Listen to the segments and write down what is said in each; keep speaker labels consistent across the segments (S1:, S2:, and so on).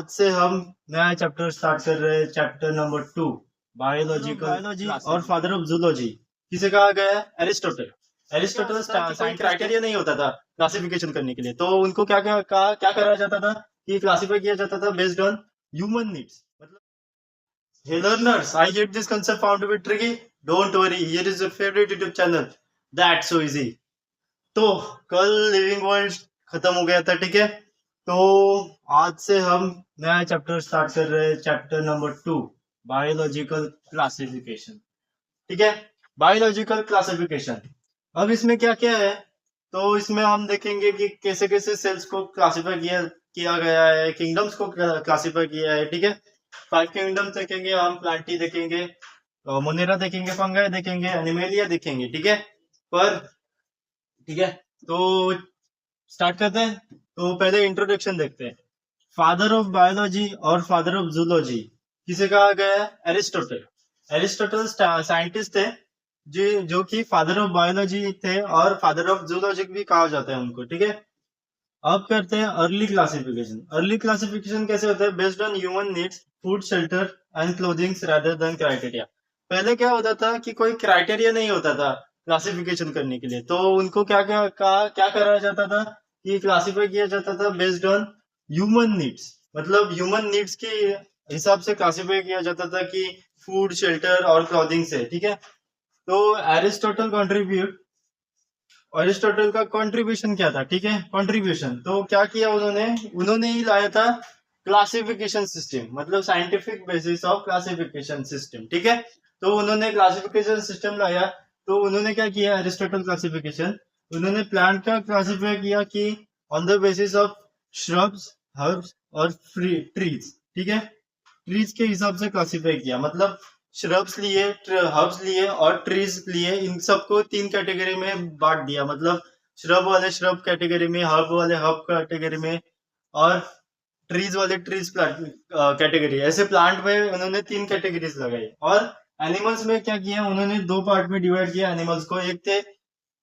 S1: आज से हम नया चैप्टर स्टार्ट कर रहे हैं, चैप्टर नंबर 2, बायोलॉजी और फादर ऑफ जूलॉजी। किसे कहा गया है? एरिस्टोटल। एरिस्टोटल कोई क्राइटेरिया नहीं होता था क्लासिफिकेशन करने के लिए, तो उनको क्या क्या क्या करा जाता था कि क्लासिफाई किया जाता था बेस्ड ऑन ह्यूमन नीड्स। मतलब, hey learners, I get this concept found to be tricky. Don't worry, here is your favorite YouTube channel. That's so easy. तो कल लिविंग वर्ल्ड खत्म हो गया था, ठीक है। तो आज से हम नया चैप्टर स्टार्ट कर रहे हैं, चैप्टर नंबर 2, बायोलॉजिकल क्लासिफिकेशन। ठीक है, बायोलॉजिकल क्लासिफिकेशन। अब इसमें क्या क्या है, तो इसमें हम देखेंगे कि कैसे कैसे सेल्स को क्लासिफाई किया किया गया है, किंगडम्स को क्लासिफाई किया है। ठीक है, 5 किंगडम देखेंगे हम, प्लांटी देखेंगे, मोनेरा देखेंगे, फंगाई देखेंगे, एनिमेलिया देखेंगे। ठीक है, पर ठीक है, तो स्टार्ट करते हैं। तो पहले इंट्रोडक्शन देखते हैं। फादर ऑफ बायोलॉजी और फादर ऑफ जूलॉजी किसे कहा गया है? एरिस्टोटल। एरिस्टोटल साइंटिस्ट थे जो कि फादर ऑफ बायोलॉजी थे और फादर ऑफ जूलॉजी भी कहा जाता है उनको। ठीक है, अब करते हैं अर्ली क्लासिफिकेशन। अर्ली क्लासिफिकेशन कैसे होता है? Based on human needs, food, shelter and clothings rather than criteria. पहले क्या होता था कि कोई क्राइटेरिया नहीं होता था क्लासिफिकेशन करने के लिए, तो उनको क्या क्या क्या करा जाता था कि क्लासिफाई किया जाता था बेस्ड ऑन ह्यूमन नीड्स। मतलब ह्यूमन नीड्स के हिसाब से क्लासिफाई किया जाता था कि फूड, शेल्टर और क्लॉथिंग से। ठीक है, तो एरिस्टोटल का कंट्रीब्यूशन क्या था? ठीक है, कंट्रीब्यूशन तो क्या किया उन्होंने? उन्होंने ही लाया था क्लासिफिकेशन सिस्टम, मतलब scientific basis of classification system. ठीक है, तो उन्होंने क्लासिफिकेशन सिस्टम लाया। तो उन्होंने क्या किया? एरिस्टोटल क्लासिफिकेशन, उन्होंने प्लांट का क्लासिफाई किया कि on the basis of shrubs, herbs और ट्रीज। ठीक है, ट्रीज के हिसाब से क्लासिफाई किया, मतलब श्रब्स लिए, हर्ब्स लिए और ट्रीज लिए, इन सबको 3 कैटेगरी में बांट दिया। मतलब श्रब वाले श्रब कैटेगरी में, हर्ब वाले हर्ब कैटेगरी में और ट्रीज वाले ट्रीज कैटेगरी। ऐसे प्लांट में उन्होंने 3 कैटेगरीज लगाई। और एनिमल्स में क्या किया? उन्होंने 2 पार्ट में डिवाइड किया एनिमल्स को। एक थे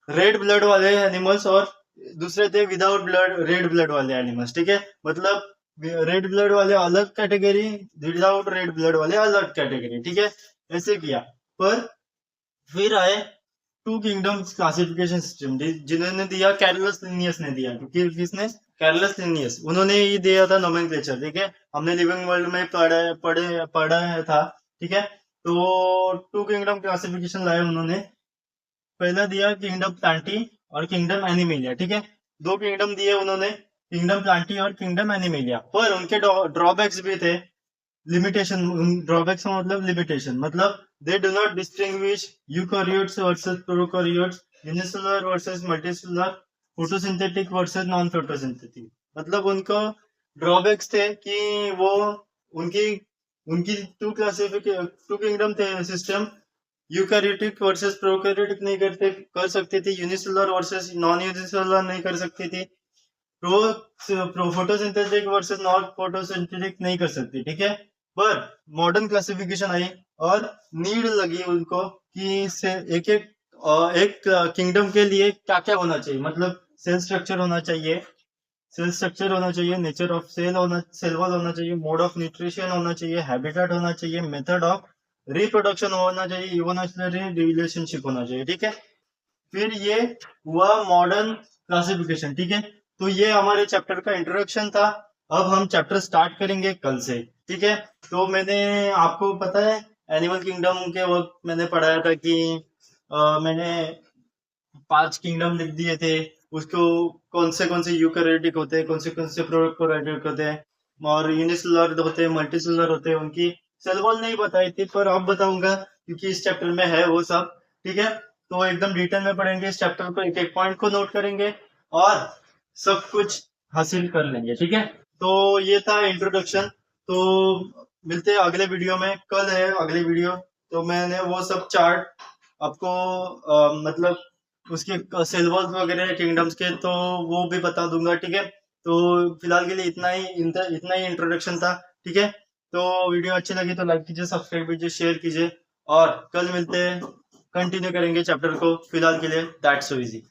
S1: रेड ब्लड वाले एनिमल्स और दूसरे थे विदाउट ब्लड, रेड ब्लड वाले एनिमल्स। ठीक है, मतलब रेड ब्लड वाले अलग कैटेगरी, विदाउट रेड ब्लड वाले अलग कैटेगरी। ठीक है, ऐसे किया। पर फिर आए 2 किंगडम्स क्लासिफिकेशन सिस्टम, जिन्होंने दिया कैरलस लिनियस ने दिया। क्योंकि किसने? कैरलस लिनियस, उन्होंने ही दिया था नोमेनक्लेचर। ठीक है, हमने लिविंग वर्ल्ड में पढ़ा था। ठीक है, तो 2 किंगडम क्लासिफिकेशन लाए उन्होंने। पहला दिया किंगडम प्लांटी और किंगडम एनिमेलिया। ठीक है, 2 किंगडम दिए उन्होंने, किंगडम प्लांटी और किंगडम एनिमेलिया। पर उनके ड्रॉबैक्स भी थे, लिमिटेशन। ड्रॉबैक्स का मतलब लिमिटेशन, मतलब they do not distinguish eukaryotes versus prokaryotes, unicellular versus multicellular, photosynthetic versus non photosynthetic. मतलब उनको ड्रॉबैक्स थे कि वो उनकी उनकी 2 किंगडम थे सिस्टम, यूकैरियोटिक वर्सेस प्रोकैरियोटिक नहीं कर सकती थी, यूनिसेलुलर वर्सेस नॉन यूनिसेलुलर नहीं कर सकती थी, pro photosynthetic versus non photosynthetic नहीं कर सकती। ठीक है, पर मॉडर्न क्लासिफिकेशन आई और नीड लगी उनको कि से एक किंगडम के लिए क्या क्या होना चाहिए। मतलब सेल स्ट्रक्चर होना चाहिए, नेचर ऑफ सेल वॉल होना चाहिए, मोड ऑफ न्यूट्रिशन होना चाहिए, हैबिटेट होना चाहिए, मेथड ऑफ रिप्रोडक्शन होना चाहिए, इवोल्यूशनरी रिलेशनशिप होना चाहिए। ठीक है, फिर ये हुआ मॉडर्न क्लासिफिकेशन। ठीक है, तो ये हमारे चैप्टर का इंट्रोडक्शन था। अब हम चैप्टर स्टार्ट करेंगे कल से। ठीक है, तो मैंने आपको पता है एनिमल किंगडम के वक्त मैंने पढ़ाया था कि मैंने 5 किंगडम लिख दिए थे। उसको कौन से यूकैरियोटिक होते हैं, कौन से प्रोकैरियोटिक होते हैं और यूनिसेलुलर होते हैं, मल्टीसेलुलर होते हैं। उनकी सेल वॉल नहीं बताई थी, पर अब बताऊंगा क्योंकि इस चैप्टर में है वो सब। ठीक है, तो एकदम डिटेल में पढ़ेंगे इस चैप्टर को, एक एक पॉइंट को नोट करेंगे और सब कुछ हासिल कर लेंगे। ठीक है, तो ये था इंट्रोडक्शन। तो मिलते हैं अगले वीडियो में। कल है अगली वीडियो, तो मैंने वो सब चार्ट आपको मतलब उसके सेल वॉल्स वगैरह किंगडम्स के, तो वो भी बता दूंगा। ठीक है, तो फिलहाल के लिए इतना ही इंट्रोडक्शन था। ठीक है, तो वीडियो अच्छी लगी तो लाइक कीजिए, सब्सक्राइब कीजिए, शेयर कीजिए और कल मिलते हैं, कंटिन्यू करेंगे चैप्टर को। फिलहाल के लिए दैट्स सो इजी।